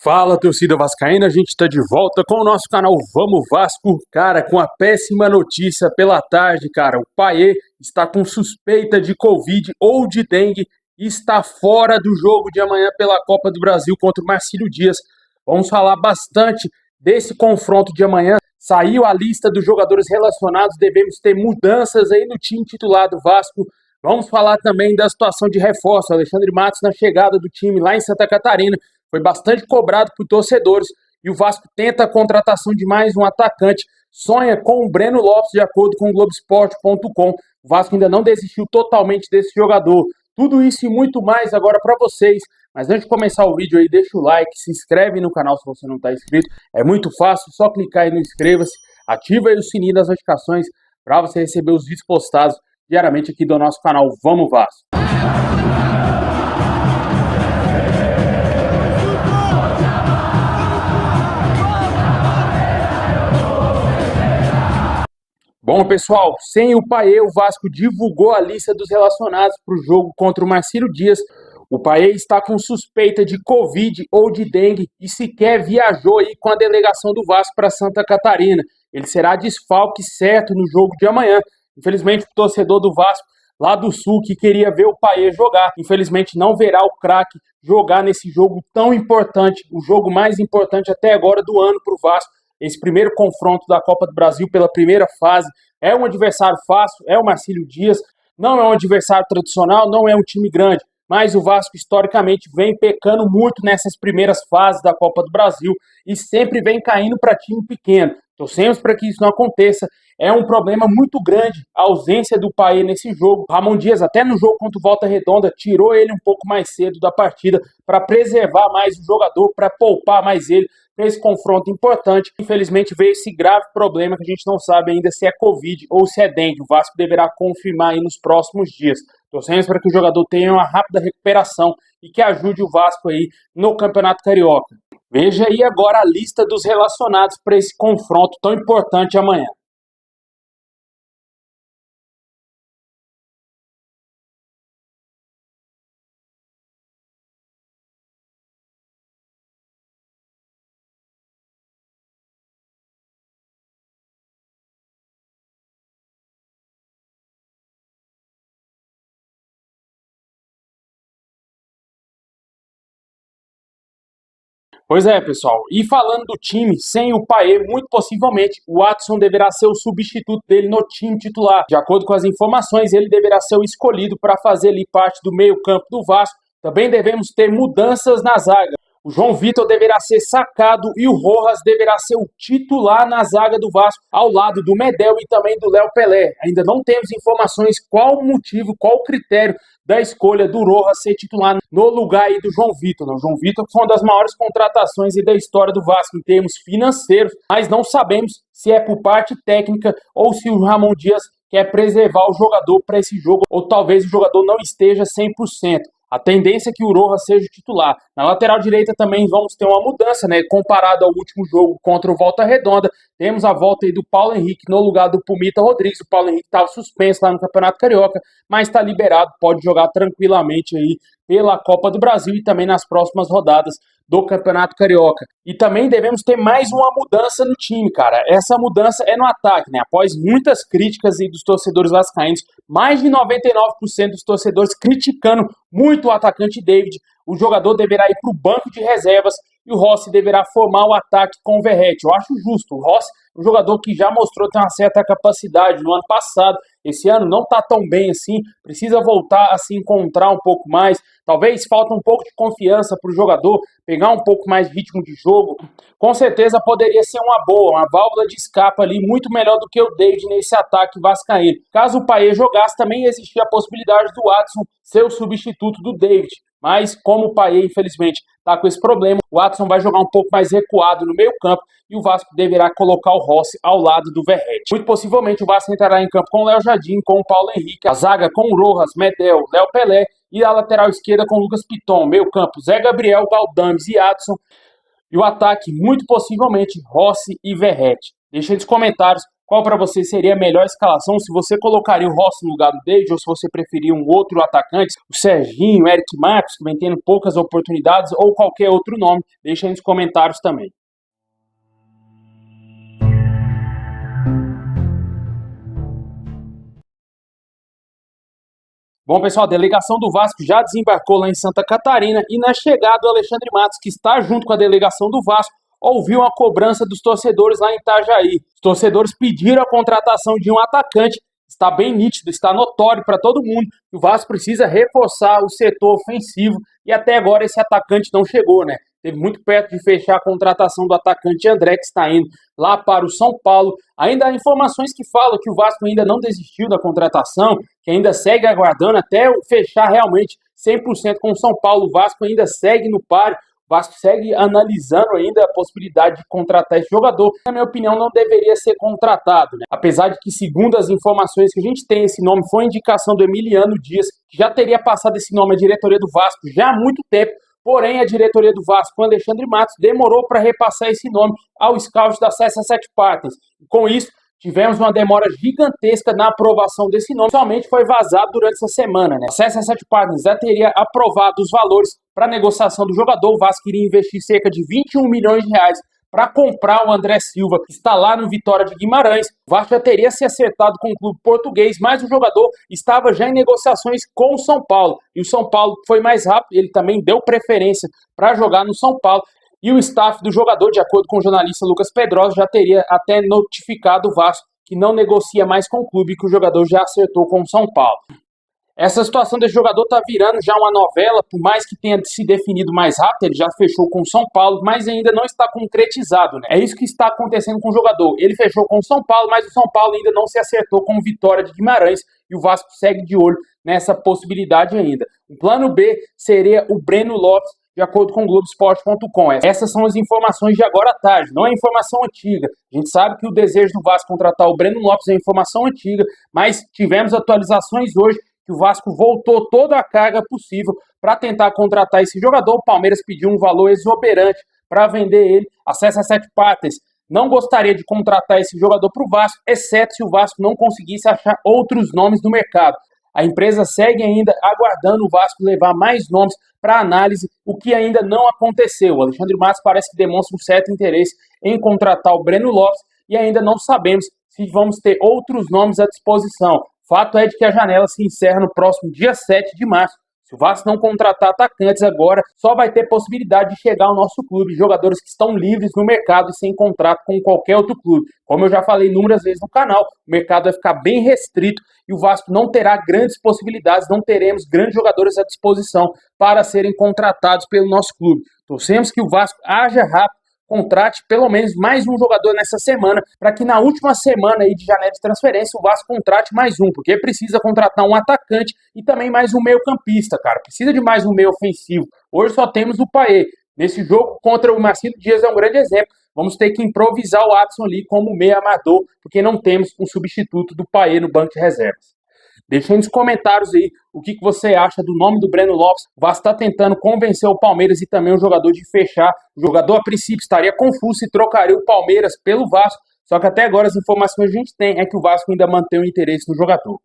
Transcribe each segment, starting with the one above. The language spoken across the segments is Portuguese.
Fala, torcida vascaína, a gente está de volta com o nosso canal Vamos Vasco. Cara, com a péssima notícia pela tarde, cara, o Payet está com suspeita de Covid ou de dengue e está fora do jogo de amanhã pela Copa do Brasil contra o Marcílio Dias. Vamos falar bastante desse confronto de amanhã. Saiu a lista dos jogadores relacionados, devemos ter mudanças aí no time titular do Vasco. Vamos falar também da situação de reforço, Alexandre Matos na chegada do time lá em Santa Catarina. Foi bastante cobrado por torcedores e o Vasco tenta a contratação de mais um atacante, sonha com o Breno Lopes, de acordo com o Globoesporte.com. O Vasco ainda não desistiu totalmente desse jogador. Tudo isso e muito mais agora para vocês. Mas antes de começar o vídeo aí, deixa o like, se inscreve no canal se você não está inscrito. É muito fácil, só clicar aí no inscreva-se, ativa aí o sininho das notificações para você receber os vídeos postados diariamente aqui do nosso canal Vamos Vasco. Bom, pessoal, sem o Payet, o Vasco divulgou a lista dos relacionados para o jogo contra o Marcílio Dias. O Payet está com suspeita de Covid ou de dengue e sequer viajou aí com a delegação do Vasco para Santa Catarina. Ele será desfalque certo no jogo de amanhã. Infelizmente, o torcedor do Vasco lá do Sul que queria ver o Payet jogar, infelizmente não verá o craque jogar nesse jogo tão importante, o jogo mais importante até agora do ano para o Vasco. Esse primeiro confronto da Copa do Brasil pela primeira fase é um adversário fácil, é o Marcílio Dias, não é um adversário tradicional, não é um time grande, mas o Vasco historicamente vem pecando muito nessas primeiras fases da Copa do Brasil e sempre vem caindo para time pequeno. Torcemos para que isso não aconteça. É um problema muito grande a ausência do Payet nesse jogo. Ramon Dias, até no jogo contra o Volta Redonda, tirou ele um pouco mais cedo da partida para preservar mais o jogador, para poupar mais ele para esse confronto importante. Infelizmente veio esse grave problema que a gente não sabe ainda se é Covid ou se é dengue. O Vasco deverá confirmar aí nos próximos dias. Torcemos para que o jogador tenha uma rápida recuperação e que ajude o Vasco aí no Campeonato Carioca. Veja aí agora a lista dos relacionados para esse confronto tão importante amanhã. Pois é, pessoal. E falando do time, sem o Payet, muito possivelmente o Watson deverá ser o substituto dele no time titular. De acordo com as informações, ele deverá ser o escolhido para fazer ali parte do meio-campo do Vasco. Também devemos ter mudanças na zaga. O João Vitor deverá ser sacado e o Rojas deverá ser o titular na zaga do Vasco, ao lado do Medel e também do Léo Pelé. Ainda não temos informações qual o motivo, qual o critério da escolha do Rojas ser titular no lugar aí do João Vitor. O João Vitor foi uma das maiores contratações da história do Vasco em termos financeiros, mas não sabemos se é por parte técnica ou se o Ramon Dias quer preservar o jogador para esse jogo, ou talvez o jogador não esteja 100%. A tendência é que o Rojas seja o titular. Na lateral direita também vamos ter uma mudança, né? Comparado ao último jogo contra o Volta Redonda, temos a volta aí do Paulo Henrique no lugar do Pumita Rodrigues. O Paulo Henrique estava suspenso lá no Campeonato Carioca, mas está liberado, pode jogar tranquilamente aí pela Copa do Brasil e também nas próximas rodadas do Campeonato Carioca. E também devemos ter mais uma mudança no time, cara. Essa mudança é no ataque, né? Após muitas críticas aí dos torcedores vascaínos, mais de 99% dos torcedores criticando muito o atacante David, o jogador deverá ir para o banco de reservas e o Rossi deverá formar o ataque com o Verratti. Eu acho justo. O Rossi é um jogador que já mostrou ter uma certa capacidade no ano passado. Esse ano não está tão bem assim, precisa voltar a se encontrar um pouco mais. Talvez falta um pouco de confiança para o jogador, pegar um pouco mais de ritmo de jogo. Com certeza poderia ser uma boa, uma válvula de escape ali, muito melhor do que o David nesse ataque vascaíno. Caso o Payet jogasse, também existia a possibilidade do Watson ser o substituto do David. Mas como o Payet, infelizmente, está com esse problema, o Watson vai jogar um pouco mais recuado no meio campo e o Vasco deverá colocar o Rossi ao lado do Verratti. Muito possivelmente o Vasco entrará em campo com o Léo Jardim, com o Paulo Henrique, a zaga com o Rojas, Medel, Léo Pelé e a lateral esquerda com o Lucas Piton, meio campo Zé Gabriel, Galdames e Adson e o ataque muito possivelmente Rossi e Verratti. Deixa aí nos comentários Qual para você seria a melhor escalação? Se você colocaria o Rossi no lugar do David ou se você preferia um outro atacante, o Serginho, o Eric Marcos, que vem tendo poucas oportunidades, ou qualquer outro nome, deixa aí nos comentários também. Bom, pessoal, a delegação do Vasco já desembarcou lá em Santa Catarina e na chegada o Alexandre Matos, que está junto com a delegação do Vasco, ouviu a cobrança dos torcedores lá em Itajaí. Os torcedores pediram a contratação de um atacante. Está bem nítido, está notório para todo mundo que o Vasco precisa reforçar o setor ofensivo e até agora esse atacante não chegou, né? Teve muito perto de fechar a contratação do atacante André, que está indo lá para o São Paulo. Ainda há informações que falam que o Vasco ainda não desistiu da contratação, que ainda segue aguardando até fechar realmente 100% com o São Paulo. O Vasco ainda segue no páreo. O Vasco segue analisando ainda a possibilidade de contratar esse jogador. Na minha opinião, não deveria ser contratado, né? Apesar de que, segundo as informações que a gente tem, esse nome foi indicação do Emiliano Dias, que já teria passado esse nome à diretoria do Vasco já há muito tempo. Porém, a diretoria do Vasco, com Alexandre Matos, demorou para repassar esse nome ao scout da CSA7 Partners. Com isso, tivemos uma demora gigantesca na aprovação desse nome, somente foi vazado durante essa semana, né? A CSA7 Partners já teria aprovado os valores para a negociação do jogador. O Vasco iria investir cerca de 21 milhões de reais para comprar o André Silva, que está lá no Vitória de Guimarães. O Vasco já teria se acertado com o clube português, mas o jogador estava já em negociações com o São Paulo. E o São Paulo foi mais rápido, ele também deu preferência para jogar no São Paulo. E o staff do jogador, de acordo com o jornalista Lucas Pedrosa, já teria até notificado o Vasco que não negocia mais com o clube, que o jogador já acertou com o São Paulo. Essa situação desse jogador está virando já uma novela, por mais que tenha se definido mais rápido, ele já fechou com o São Paulo, mas ainda não está concretizado, né? É isso que está acontecendo com o jogador. Ele fechou com o São Paulo, mas o São Paulo ainda não se acertou com o Vitória de Guimarães, e o Vasco segue de olho nessa possibilidade ainda. O plano B seria o Breno Lopes, de acordo com o Globoesporte.com. Essas são as informações de agora à tarde, não é informação antiga. A gente sabe que o desejo do Vasco contratar o Breno Lopes é informação antiga, mas tivemos atualizações hoje que o Vasco voltou toda a carga possível para tentar contratar esse jogador. O Palmeiras pediu um valor exuberante para vender ele. A CSA7 Partners não gostaria de contratar esse jogador para o Vasco, exceto se o Vasco não conseguisse achar outros nomes no mercado. A empresa segue ainda aguardando o Vasco levar mais nomes para análise, o que ainda não aconteceu. O Alexandre Matos parece que demonstra um certo interesse em contratar o Breno Lopes e ainda não sabemos se vamos ter outros nomes à disposição. Fato é de que a janela se encerra no próximo dia 7 de março. Se o Vasco não contratar atacantes agora, só vai ter possibilidade de chegar ao nosso clube jogadores que estão livres no mercado e sem contrato com qualquer outro clube. Como eu já falei inúmeras vezes no canal, o mercado vai ficar bem restrito e o Vasco não terá grandes possibilidades, não teremos grandes jogadores à disposição para serem contratados pelo nosso clube. Torcemos que o Vasco haja rápido, contrate pelo menos mais um jogador nessa semana, para que na última semana aí de janela de transferência o Vasco contrate mais um, porque precisa contratar um atacante e também mais um meio-campista, cara. Precisa de mais um meio ofensivo. Hoje só temos o Paê. Nesse jogo contra o Marcelo Dias é um grande exemplo. Vamos ter que improvisar o Adson ali como meio amador, porque não temos um substituto do Paê no banco de reservas. Deixa aí nos comentários aí o que você acha do nome do Breno Lopes. O Vasco está tentando convencer o Palmeiras e também o jogador de fechar. O jogador, a princípio, estaria confuso e trocaria o Palmeiras pelo Vasco. Só que até agora as informações que a gente tem é que o Vasco ainda mantém o interesse no jogador.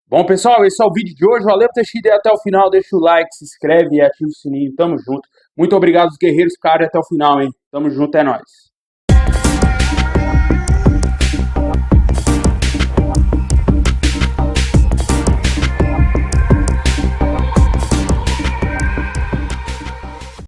Bom, pessoal, esse é o vídeo de hoje. Valeu por ter assistido até o final. Deixa o like, se inscreve e ativa o sininho. Tamo junto. Muito obrigado aos guerreiros que ficaram até o final, hein? Tamo junto, é nóis.